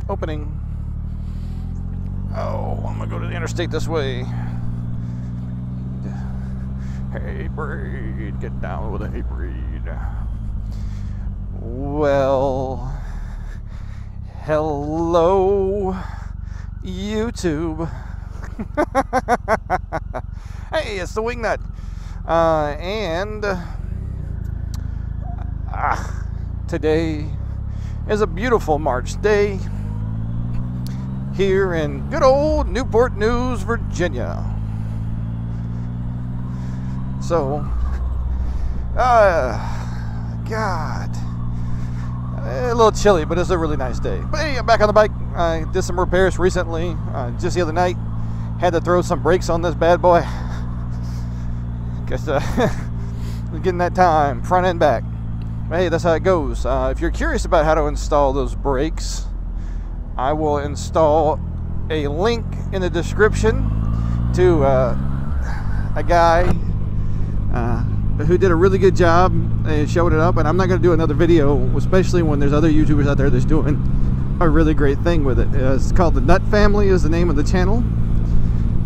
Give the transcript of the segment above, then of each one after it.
opening. Oh, I'm gonna go to the interstate this way. Hey, breed, get down with a hey, breed. Well, hello, YouTube. Hey, it's the Wingnut. Today is a beautiful March day here in good old Newport News, Virginia. So, God, a little chilly, but it's a really nice day. But hey, I'm back on the bike. I did some repairs recently, just the other night. Had to throw some brakes on this bad boy. Guess getting that time, front and back. But hey, that's how it goes. If you're curious about how to install those brakes, I will install a link in the description to a guy who did a really good job and showed it up. And I'm not going to do another video, especially when there's other YouTubers out there that's doing a really great thing with it. It's called the Nutt Family is the name of the channel.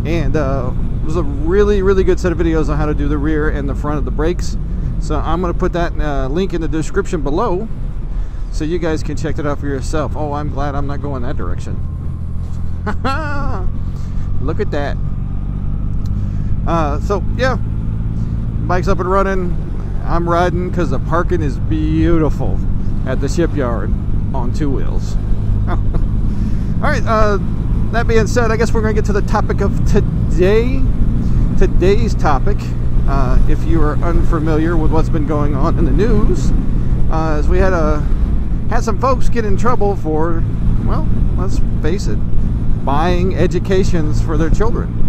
And it was a really, really good set of videos on how to do the rear and the front of the brakes. So I'm going to put that link in the description below so you guys can check it out for yourself. Oh, I'm glad I'm not going that direction. Look at that. So, yeah. Bike's up and running. I'm riding because the parking is beautiful at the shipyard on two wheels. Alright, that being said, I guess we're going to get to the topic of today. Today's topic, if you are unfamiliar with what's been going on in the news, is we had some folks get in trouble for, well, let's face it, buying educations for their children.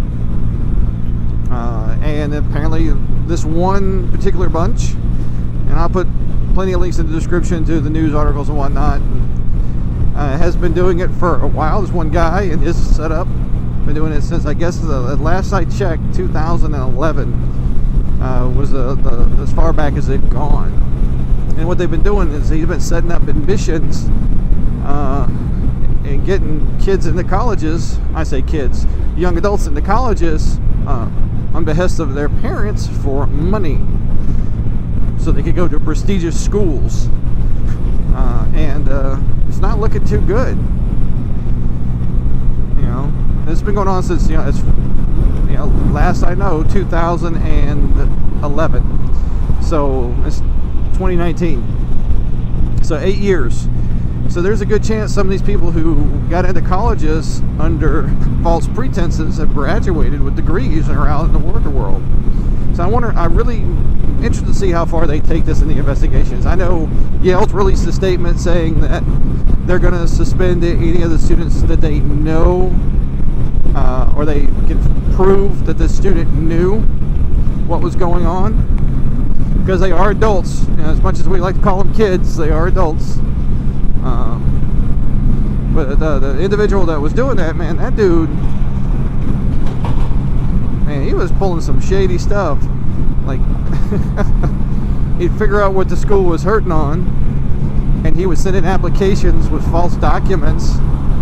And apparently this one particular bunch, and I'll put plenty of links in the description to the news articles and whatnot, has been doing it for a while. There's one guy in his setup, been doing it since, I guess, the last I checked, 2011 was as far back as they've gone. And what they've been doing is he's been setting up admissions and getting kids into colleges. I say kids, young adults into colleges on behest of their parents for money, so they could go to prestigious schools. And it's not looking too good. You know, it's been going on since, last I know, 2011. So it's 2019. So 8 years. So there's a good chance some of these people who got into colleges under false pretenses have graduated with degrees and are out in the worker world. So I'm really interested to see how far they take this in the investigations. I know Yale's released a statement saying that they're going to suspend any of the students that they know or they can prove that the student knew what was going on, because they are adults. As much as we like to call them kids, they are adults. But the individual that was doing that, man, that dude, man, he was pulling some shady stuff. Like, he'd figure out what the school was hurting on, and he would send in applications with false documents,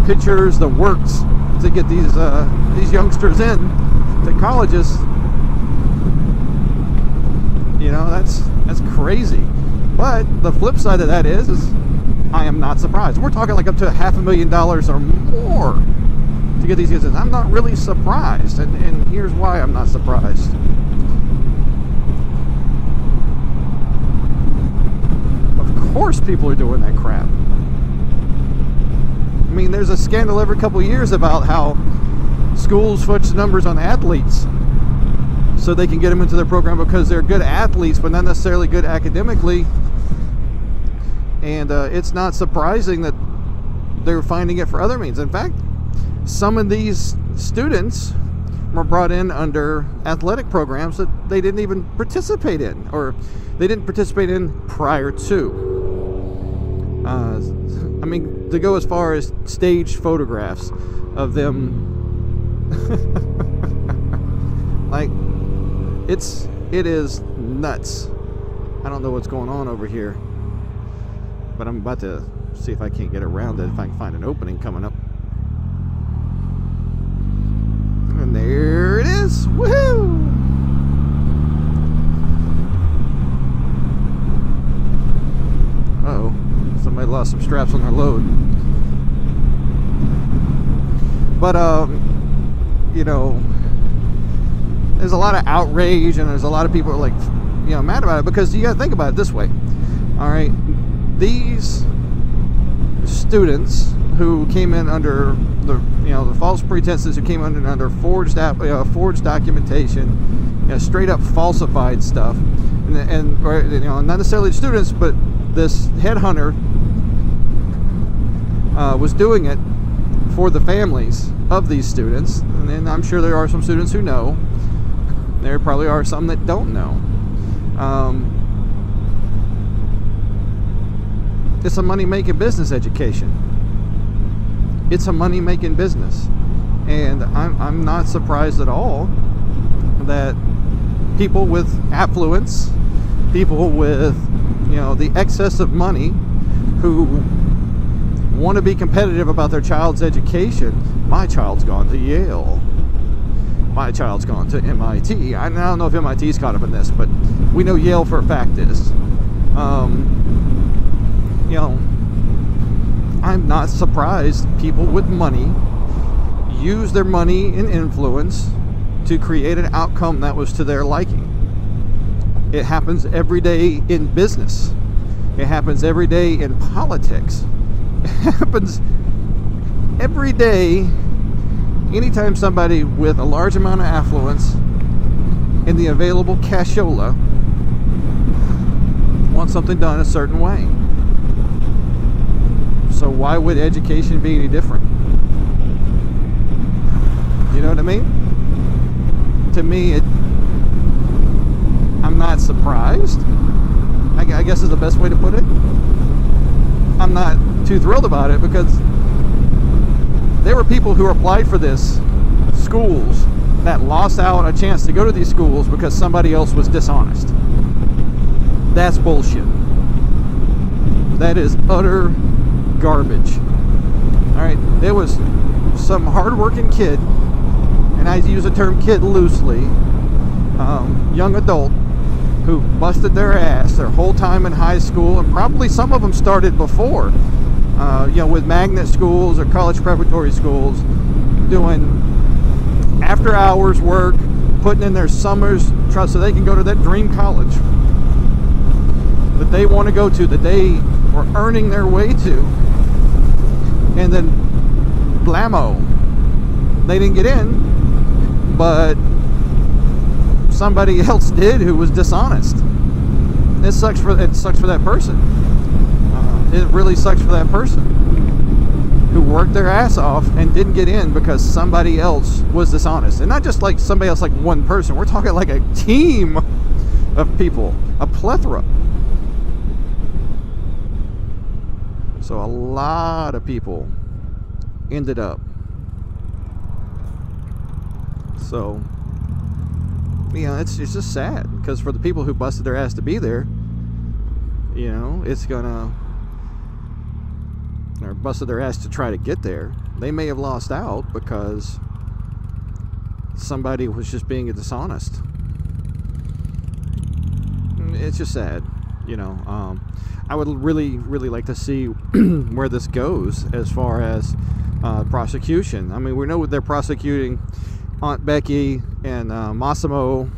pictures, the works, to get these youngsters in to colleges. You know, that's crazy. But the flip side of that is I am not surprised. We're talking like up to $500,000 or more to get these kids in. I'm not really surprised, and here's why I'm not surprised. Of course people are doing that crap. I mean, there's a scandal every couple of years about how schools fudge numbers on athletes so they can get them into their program because they're good athletes but not necessarily good academically. And it's not surprising that they're finding it for other means. In fact, some of these students were brought in under athletic programs that they didn't even participate in, or they didn't participate in prior to. I mean, to go as far as staged photographs of them. Like, it is nuts. I don't know what's going on over here, but I'm about to See if I can't get around it, if I can find an opening coming up. And there it is. Woohoo! Uh-oh. Somebody lost some straps on their load. But, you know, there's a lot of outrage, and there's a lot of people like, you know, mad about it, because you got to think about it this way. All right, these students who came in under the, you know, the false pretenses, who came under forged documentation, you know, straight up falsified stuff, and or, you know, not necessarily the students, but this headhunter was doing it for the families of these students, and I'm sure there are some students who know. There probably are some that don't know. It's a money-making business education. It's a money-making business, and I'm not surprised at all that people with affluence, people with, you know, the excess of money, who want to be competitive about their child's education. My child's gone to Yale. My child's gone to MIT. I don't know if MIT's caught up in this, but we know Yale for a fact is. You know, I'm not surprised people with money use their money and influence to create an outcome that was to their liking. It happens every day in business. It happens every day in politics. It happens every day anytime somebody with a large amount of affluence in the available cashola wants something done a certain way. So why would education be any different? You know what I mean? To me, I'm not surprised, I guess is the best way to put it. I'm not too thrilled about it, because there were people who applied for this, schools, that lost out a chance to go to these schools because somebody else was dishonest. That's bullshit. That is utter garbage. Alright, there was some hard-working kid, and I use the term kid loosely, young adult, who busted their ass their whole time in high school, and probably some of them started before, you know, with magnet schools or college preparatory schools, doing after-hours work, putting in their summers so they can go to that dream college that they want to go to, that they were earning their way to. And then blammo, they didn't get in, but somebody else did who was dishonest. It sucks for that person. It really sucks for that person who worked their ass off and didn't get in because somebody else was dishonest. And not just like somebody else, like one person. We're talking like a team of people, a plethora. So a lot of people ended up. So, you know, it's just sad, because for the people who busted their ass to be there, you know, or busted their ass to try to get there, they may have lost out because somebody was just being dishonest. It's just sad, you know. I would really like to see where this goes as far as prosecution. I mean, we know they're prosecuting Aunt Becky and Massimo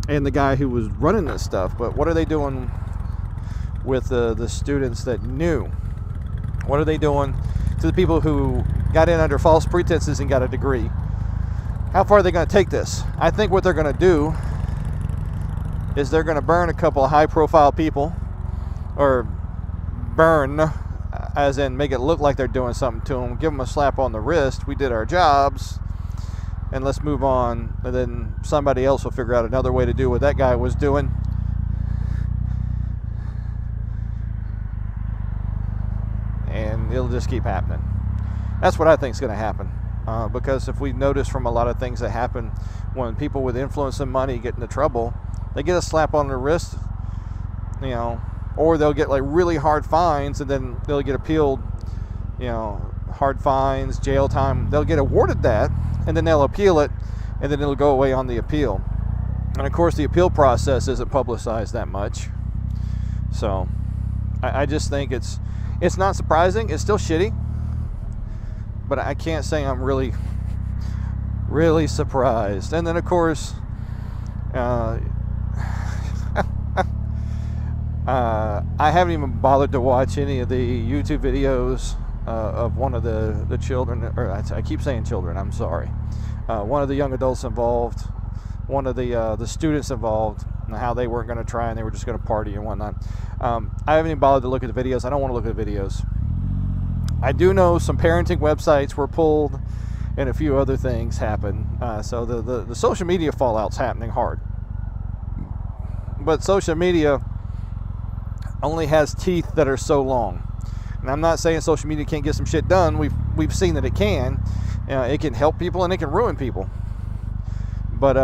and the guy who was running this stuff, but what are they doing with the students that knew? What are they doing to the people who got in under false pretenses and got a degree? How far are they going to take this? I think what they're going to do is they're going to burn a couple of high-profile people, or burn, as in make it look like they're doing something to them, give them a slap on the wrist, we did our jobs, and let's move on, and then somebody else will figure out another way to do what that guy was doing. And it'll just keep happening. That's what I think is going to happen. Because if we notice from a lot of things that happen when people with influence and money get into trouble, they get a slap on the wrist, you know, or they'll get like really hard fines, and then they'll get appealed, hard fines, jail time. They'll get awarded that, and then they'll appeal it, and then it'll go away on the appeal. And of course the appeal process isn't publicized that much. So I just think it's not surprising. It's still shitty, but I can't say I'm really surprised. And then of course I haven't even bothered to watch any of the YouTube videos of one of the children, or I keep saying children, I'm sorry, one of the young adults involved, one of the students involved, and how they weren't going to try and they were just going to party and whatnot. I haven't even bothered to look at the videos. I don't want to look at the videos. I do know some parenting websites were pulled and a few other things happened. So the social media fallout's happening hard. But social media only has teeth that are so long. And I'm not saying social media can't get some shit done. We've seen that it can. It can help people and it can ruin people. But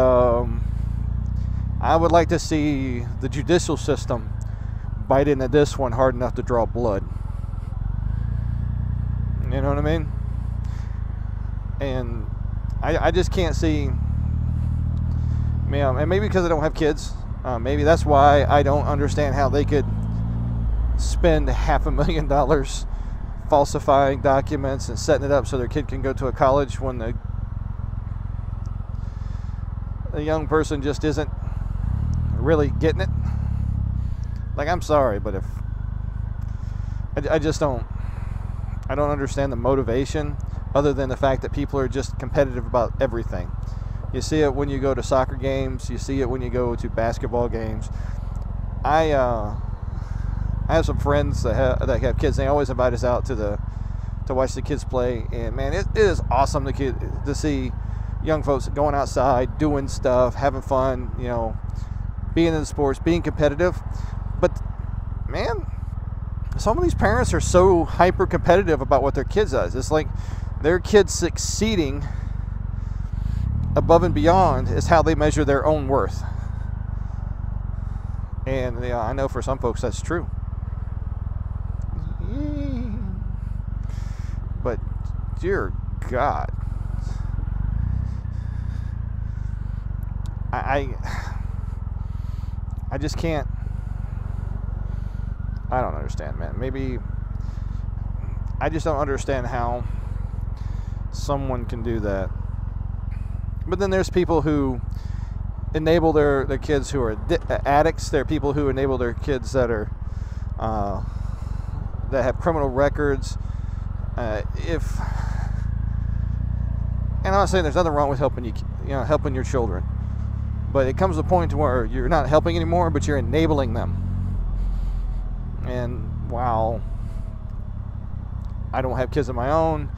I would like to see the judicial system bite into this one hard enough to draw blood. You know what I mean? And I just can't see. And maybe because I don't have kids, maybe that's why I don't understand how they could spend $500,000 falsifying documents and setting it up so their kid can go to a college when the young person just isn't really getting it. Like, I'm sorry, but if I just don't understand the motivation, other than the fact that people are just competitive about everything. You see it when you go to soccer games, you see it when you go to basketball games. I have some friends that have kids. They always invite us out to watch the kids play, and man, it is awesome to see young folks going outside, doing stuff, having fun, being in the sports, being competitive. But man, some of these parents are so hyper competitive about what their kids does. It's like their kids succeeding above and beyond is how they measure their own worth. And I know for some folks that's true. But dear God, I just can't. I don't understand, man. Maybe I just don't understand how someone can do that. But then there's people who enable their kids who are addicts. There are people who enable their kids that are that have criminal records. And I'm not saying there's nothing wrong with helping helping your children, but it comes to a point to where you're not helping anymore, but you're enabling them. And while I don't have kids of my own,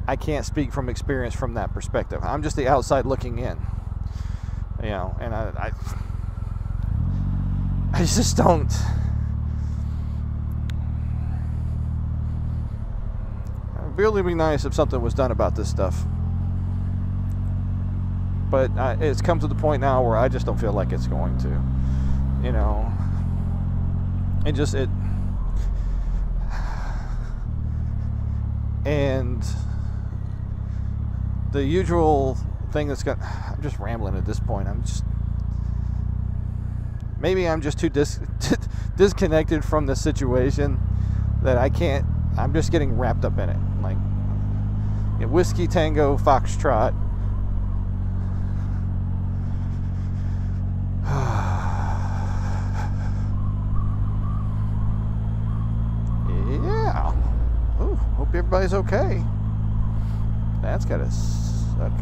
I can't speak from experience from that perspective. I'm just the outside looking in, and I just don't. It'd really be nice if something was done about this stuff, but it's come to the point now where I just don't feel like it's going to, and the usual thing I'm just rambling at this point. Maybe I'm just too disconnected from the situation that I'm just getting wrapped up in it. Like, Whiskey Tango Foxtrot. Yeah. Ooh, hope everybody's okay. That's gotta suck.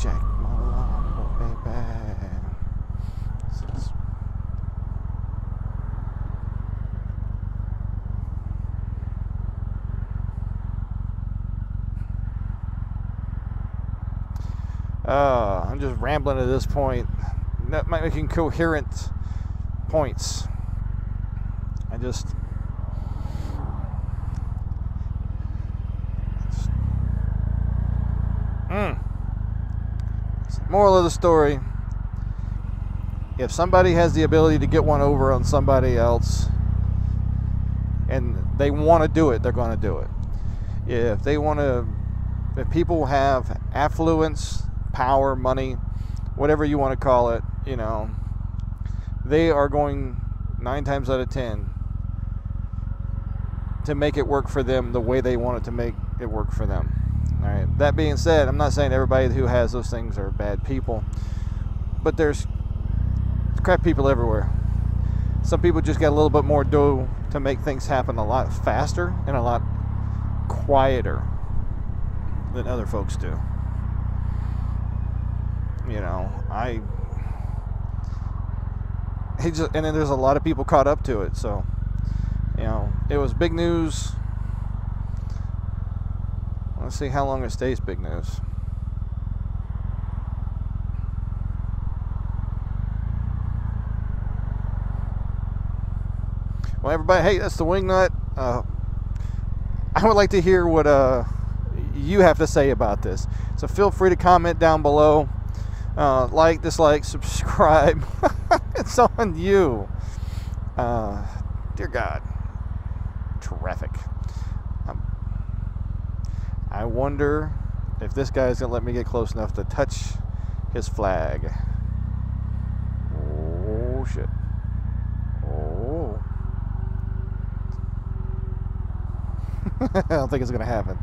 Jack Malone, baby. I'm just rambling at this point, not making coherent points. Moral of the story: if somebody has the ability to get one over on somebody else and they want to do it, they're going to do it. If people have affluence, power, money, whatever you want to call it, you know, they are going 9 times out of 10 to make it work for them the way they want it to make it work for them. All right. That being said, I'm not saying everybody who has those things are bad people, but there's crap people everywhere. Some people just got a little bit more dough to make things happen a lot faster and a lot quieter than other folks do. You know, and then there's a lot of people caught up to it. So, you know, it was big news. Let's see how long it stays big news. Well, everybody, hey, that's the Wingnut. I would like to hear what you have to say about this. So feel free to comment down below. Like, dislike, subscribe. It's on you. Dear God. Traffic. I wonder if this guy's going to let me get close enough to touch his flag. Oh, shit. Oh. I don't think it's going to happen.